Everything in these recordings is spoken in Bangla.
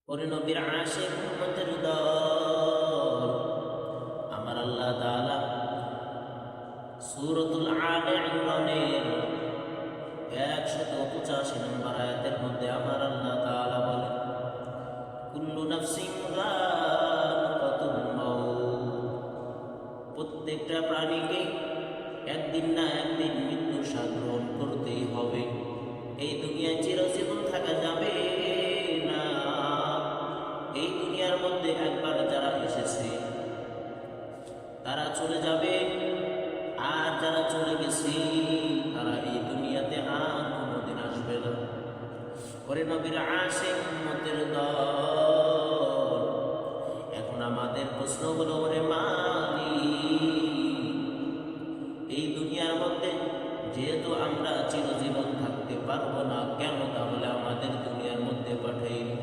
ওরে নবীর আশিক উম্মতের দল, আমার আল্লাহ তাআলা সূরাতুল আলে ইমরানের 185 নম্বর আয়াতের মধ্যে আমার আল্লাহ তাআলা বলেন, কুল্লু নাফসিন যায়িকাতুল মাউত, প্রত্যেকটা প্রাণীকে একদিন না একদিন মৃত্যুর স্বাদ গ্রহণ করতেই হবে। এই দুনিয়ায় চিরজীবন থাকা যাবে না। এই দুনিয়ার মধ্যে একবার যারা এসেছে তারা চলে যাবে, আর যারা চলে গেছে তারা এই দুনিয়াতে আর কোনোদিন আসবে না। ওরে নবীর আশিক উম্মতের দল, এখন আমাদের প্রশ্ন হলো, ওরে মালিক, এই দুনিয়ার মধ্যে যেহেতু আমরা চিরজীবন থাকতে পারবো না, কেন তাহলে আমাদের দুনিয়ার মধ্যে পাঠাইলি?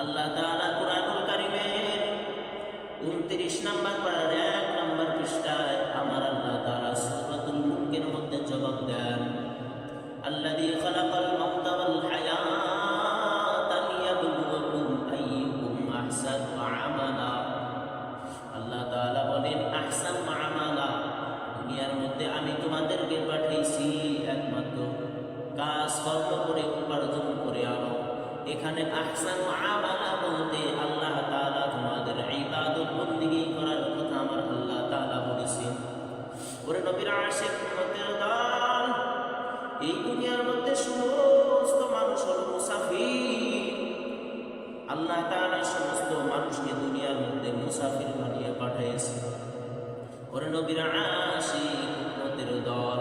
আল্লাহ তাআলা কুরআনুল কারীমের 29 নম্বর পারার 1 নম্বর পৃষ্ঠায় আমার আল্লাহ তাআলা সূরাতুল মুলকের মধ্যে জবাব দেন, আল্লাযী খালাকাল মাউতা ওয়াল হায়াতা লিয়াবলুয়াকুম আইয়ুকুম আহসানু আমালা। আল্লাহ তাআলা বলেন, আহসানু আমালা, দুনিয়ার মধ্যে আমি তোমাদেরকে পাঠিয়েছি একমাত্র কাজ কর্ম করে উপার্জন করে আনো। এখানে আহসানু আমালা বলতে আল্লাহ তাআলা তোমাদের ইবাদত বন্দেগী করার কথা আমার আল্লাহ তাআলা বলেছেন। ওরে নবীর আশিক উম্মতের দল, এই দুনিয়ার মধ্যে সমস্ত মানুষ হলো মুসাফির। আল্লাহ তাআলা সমস্ত মানুষকে দুনিয়ার মধ্যে মুসাফির বানিয়ে পাঠিয়েছে। ওরে নবীর আশিক উম্মতের দল,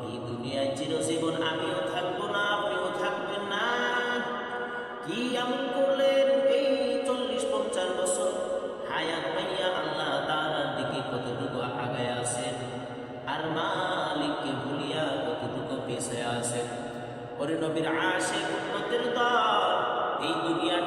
এই দুনিয়ায় চিরজীবন আমিও থাকবো না, আপনিও থাকবেন না। কি আমল করলেন এই 40-50 বছর হায়াত পাইয়া? আল্লাহ তাআলার দিকে কতটুকু আগায় আছেন, আর মালিককে ভুলিয়া কতটুকু পিছিয়ে আছেন? ওরে নবীর আশিক উম্মতের দল, এই দুনিয়াটা